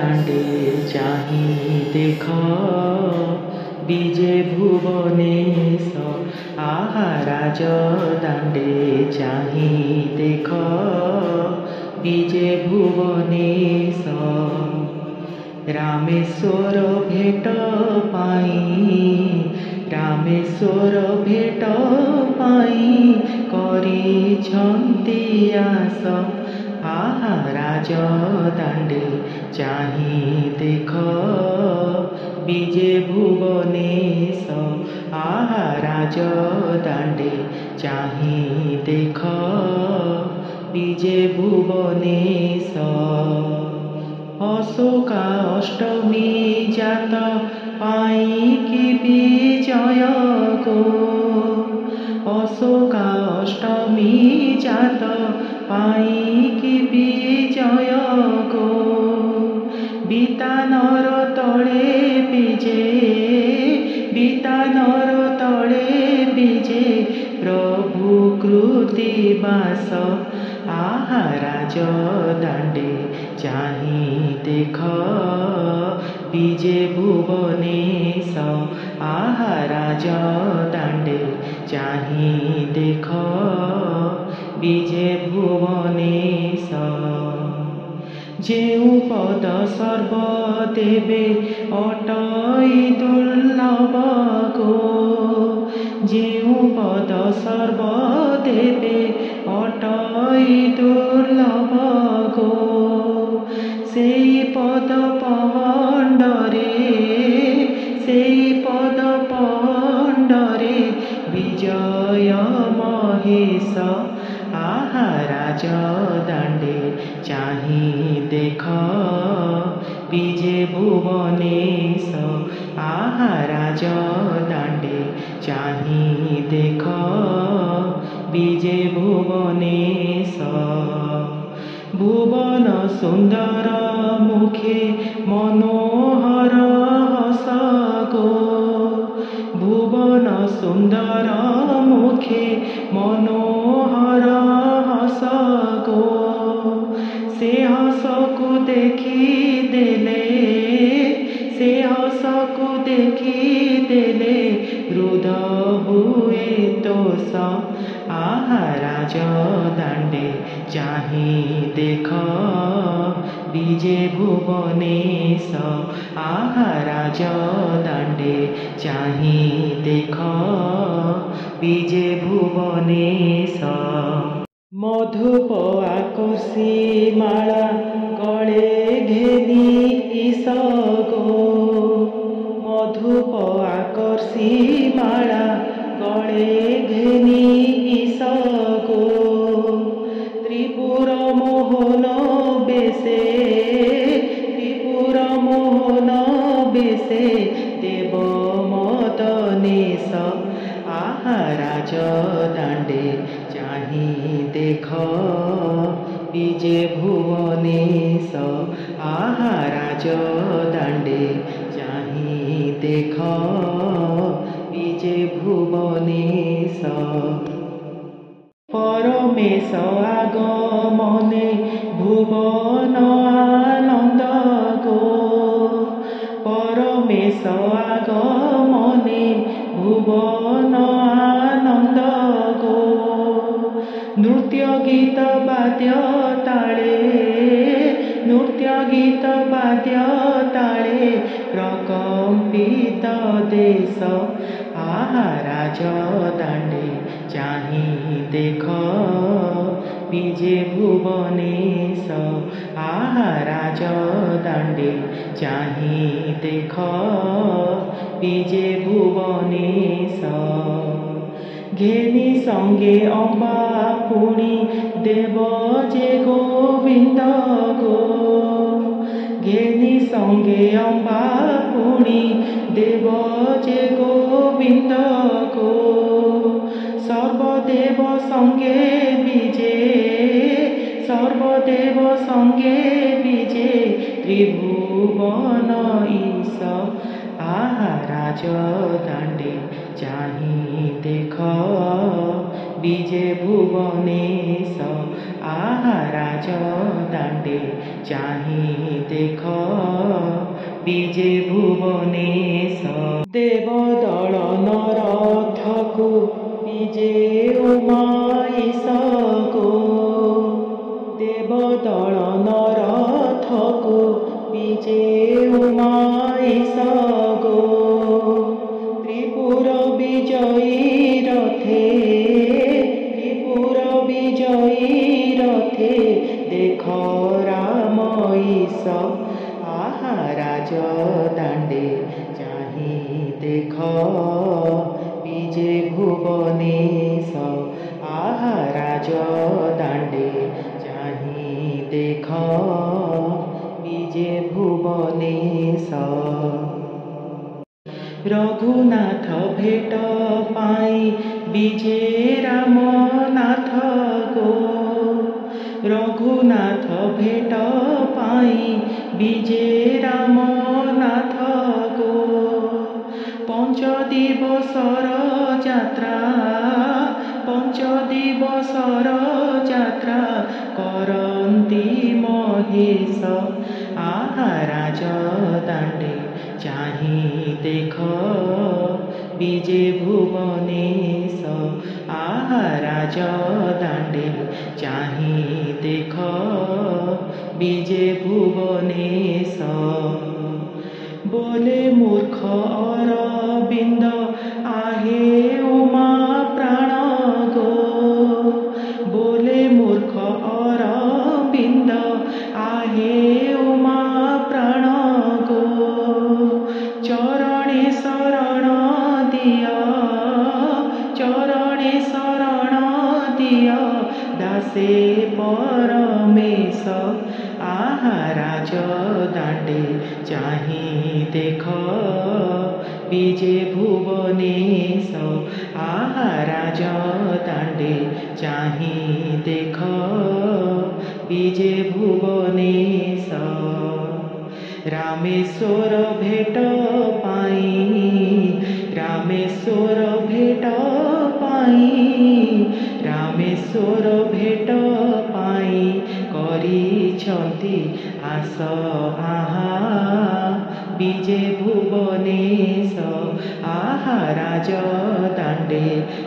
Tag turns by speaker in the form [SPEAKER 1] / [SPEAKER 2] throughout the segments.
[SPEAKER 1] दाण्डे चाहि देख विजे भुवनेश आहा राज दाण्डे चाहि देख विजे भुवनेश रामेश्वर भेट रामेश्वर भेट करिछन्ति आस आहा राज दाण्डे चाहि देख विजे भुवनेश आहा राज दाण्डे चाहि देख विजे भुवनेश अशोका अष्टमी जात पाइकी विजय गो अशोका अष्टमी जात पाइकी विजय गो बितानर तले विजे प्रभु कृतिवास आहा राज दाण्डे चाहि देख विजे भुवनेश आहा राज दाण्डे चाहि देख विजे भुवनेश जेउ पद सर्व देवे अटई दुर्लभ गो जेउ पद सर्व देवे अटई दुर्लभ गो सेई पद पण्डरे विजय महेश आहा राज दाण्डे चाहि देख विजे भुवनेश आहा राज दाण्डे चाहि देख विजे भुवनेश भुवन सुंदर मुखे मनोहर हस गो भुवन सुंदर मुखे मनोहर हस गो से हसकु देखिदेले रुद हुए तोष आहा राज दाण्डे चाहि देख विजे भुवनेश आहा राज दाण्डे चाहि देख विजे भुवनेश मधुप आकर्षी माला गले घेनी ईश गो मधुप आकर्षी माला गले घेनी ईश गो त्रिपुर मोहन बेसे देव मदनेश आहा राज दाण्डे चाहि देख विजे भुवनेश आहा राज दाण्डे चाहि देख विजे भुवनेश परमेश आगमने भुवन आनंद गो परमेश आगमने भुवन आनंद गो नृत्य गीत वाद्य ताळे प्रकम्पित देश आहा राज दाण्डे चाहि देख विजे भुवनेश आहा राज दाण्डे चाहि देख विजे भुवनेश घेनी संगे अम्बा पुणी देव जे गोविंद गो घेनी संगे अम्बा पुणी देव जे गोविंद गो सर्वदेव संगे विजे त्रिभुवन ईश आहा राज दाण्डे चाहि देख বিজে ভুবনেশ আহা রাজ দাণ্ডে চাহি দেখ বিজে ভুবনেশ দেব দଳନ ରଥକୁ ବିଜେ ଉମାଇସକୁ ଦେବ ଦଳନ ରଥକୁ ବିଜେ ଉମାଇସକୁ ত্রিপুর বিজয়ী রথে ত্রিপুর বিজয়ী রথে দেখ রাম ঈশ আহা রাজ দাণ্ডে চাহি দেখ বিজে ভুবনেশ আহা রাজ দাণ্ডে চাহি দেখ বিজে ভুবনেশ রঘুনাথ ভেট পাই বিজে রামনাথ গো রঘুনাথ ভেট পাই বিজে রামনাথ গো পঞ্চ দিবসর যাত্রা পঞ্চ দিবসর যাত্রা করন্তি মহেশ আহা রাজ দাণ্ডে চাহি দেখ বিজে ভুবনেশ আহা রাজ দাণ্ডে চাহি দেখ বিজে ভুবনেশ বলে মূর্খ অরবিন্দ আহে উমা প্রাণ গো বলে মূর্খ অরবিন্দ আহে উমা প্রাণ গো চরণে শরণ দিয় চরণে শরণ দিয় দাসে পরমেশ আহা রাজ দাণ্ডে চাহি দেখ বিজে ভুবনেশ আহা রাজ দাণ্ডে চাহি দেখ বিজে ভুবনেশ রামেশ্বর ভেট পাই রামেশ্বর ভেট পাই রামেশ্বর ভেট পাই କରିଛନ୍ତି আস আহা বিজে ভুবনেশ আহা রাজ দাণ্ডে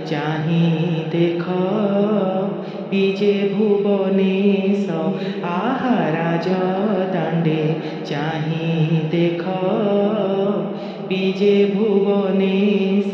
[SPEAKER 1] চাহি দেখ বিজে ভুবনেশ আহা রাজ দাণ্ডে চাহি দেখ বিজে ভুবনেশ।